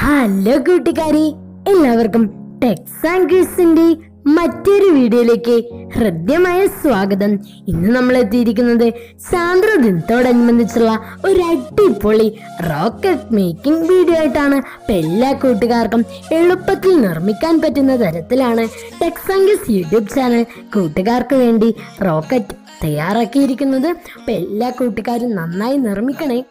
Hello കൂട്ടുകാരി, എല്ലാവർക്കും Tex and ക്വിസിന്റെ മറ്റൊരു വീഡിയോയിലേക്ക് ഹൃദ്യമായ സ്വാഗതം. ഇന്ന് നമ്മൾ എത്തിയിരിക്കുന്നത് ചാന്ദ്ര ദിനത്തോടനുബന്ധിച്ചുള്ള ഒരു അടിപൊളി റോക്കറ്റ് മേക്കിംഗ് വീഡിയോ ആയിട്ടാണ്. അപ്പം എല്ലാ കൂട്ടുകാർക്കും എളുപ്പത്തിൽ നിർമ്മിക്കാൻ പറ്റുന്ന തരത്തിലാണ് techs and quiz YouTube channel കൂട്ടുകാർക്ക് വേണ്ടി റോക്കറ്റ് തയ്യാറാക്കിയിരിക്കുന്നത്. അപ്പം എല്ലാ കൂട്ടുകാരും നന്നായി നിർമ്മിക്കണേ.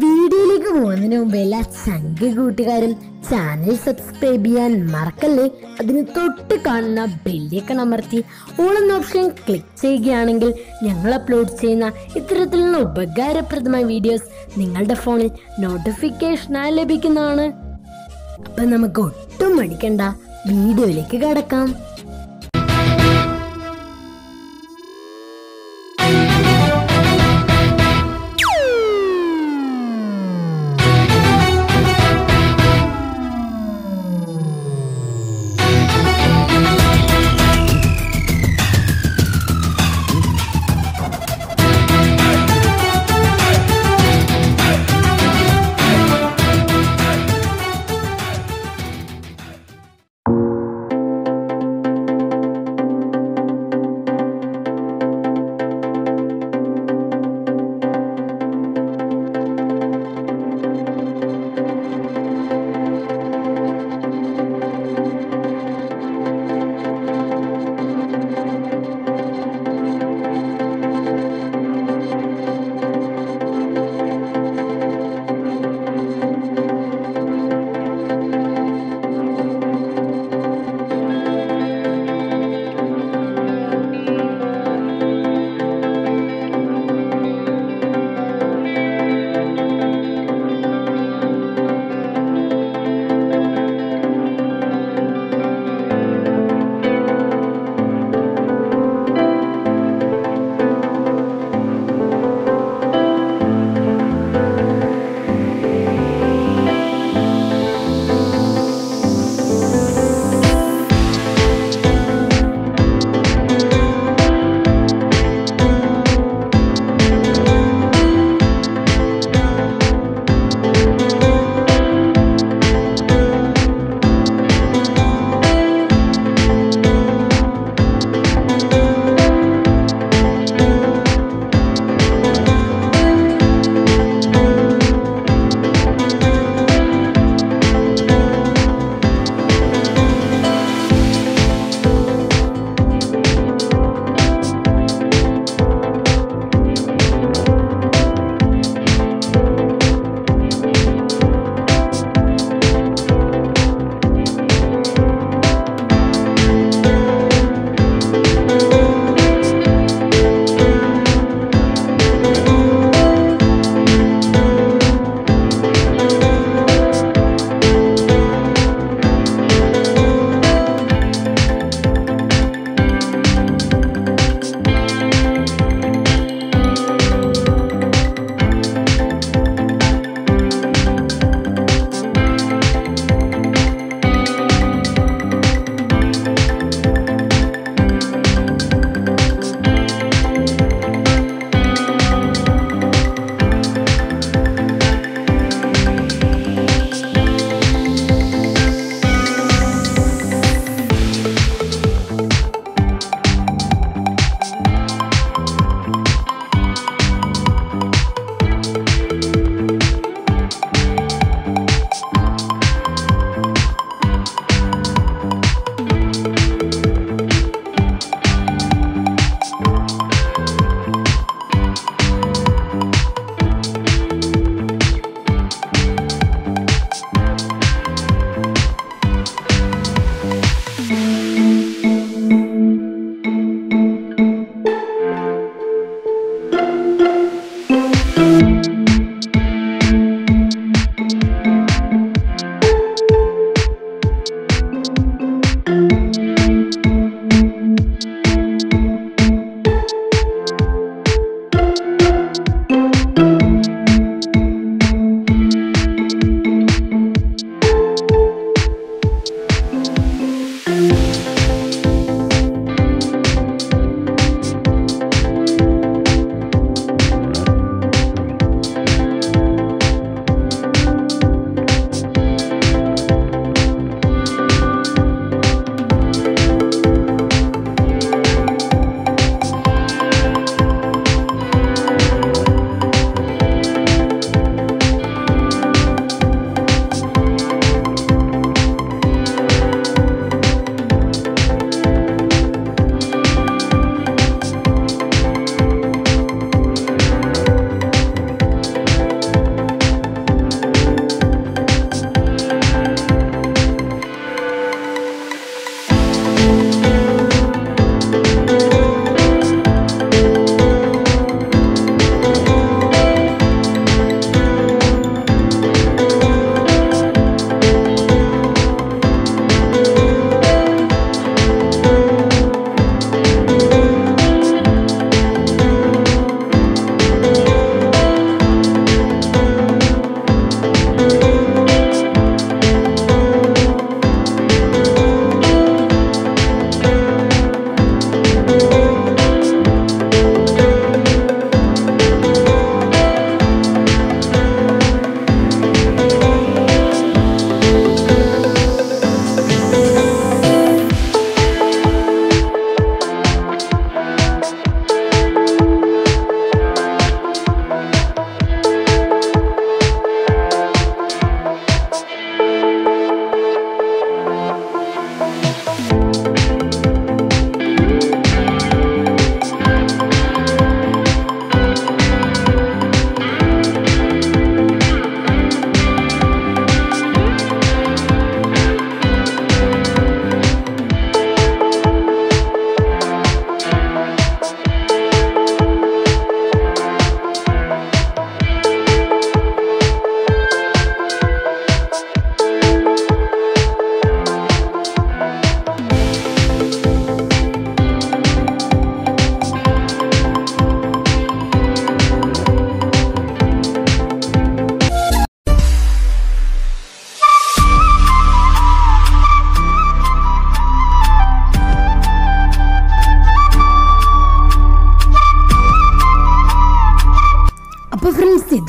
വീഡിയോയിലേക്ക് പോകുന്നതിന് മുമ്പ് എല്ലാ ചങ്കി കൂട്ടുകാരും ചാനൽ സബ്സ്ക്രൈബ് ചെയ്യാൻ മറക്കല്ലേ. അതിന് തൊട്ട് കാണുന്ന ബെല്ലൈക്കൺ അമർത്തി ഓൾ എന്ന ഓപ്ഷൻ ക്ലിക്ക് ചെയ്യുകയാണെങ്കിൽ ഞങ്ങൾ അപ്ലോഡ് ചെയ്യുന്ന ഇത്തരത്തിലുള്ള ഉപകാരപ്രദമായ വീഡിയോസ് നിങ്ങളുടെ ഫോണിൽ നോട്ടിഫിക്കേഷനായി ലഭിക്കുന്നതാണ്. അപ്പം നമുക്ക് ഒട്ടും മടിക്കണ്ട, വീഡിയോയിലേക്ക് കടക്കാം.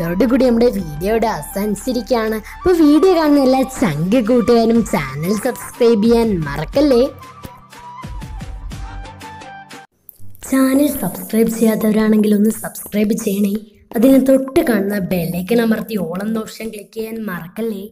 ഇതോടുകൂടി നമ്മുടെ വീഡിയോയുടെ അവസാനിച്ചിരിക്കുകയാണ്. അപ്പോൾ വീഡിയോ കാണുന്ന എല്ലാ ചങ്ക് കൂട്ടുകാരും ചാനൽ സബ്സ്ക്രൈബ് ചെയ്യാൻ മറക്കല്ലേ. ചാനൽ സബ്സ്ക്രൈബ് ചെയ്യാത്തവരാണെങ്കിൽ ഒന്ന് സബ്സ്ക്രൈബ് ചെയ്യണേ. അതിന് തൊട്ട് കാണുന്ന ബെല്ലൈക്കൺ അമർത്തി ഓൾ എന്ന ഓപ്ഷൻ ക്ലിക്ക് ചെയ്യാൻ മറക്കല്ലേ.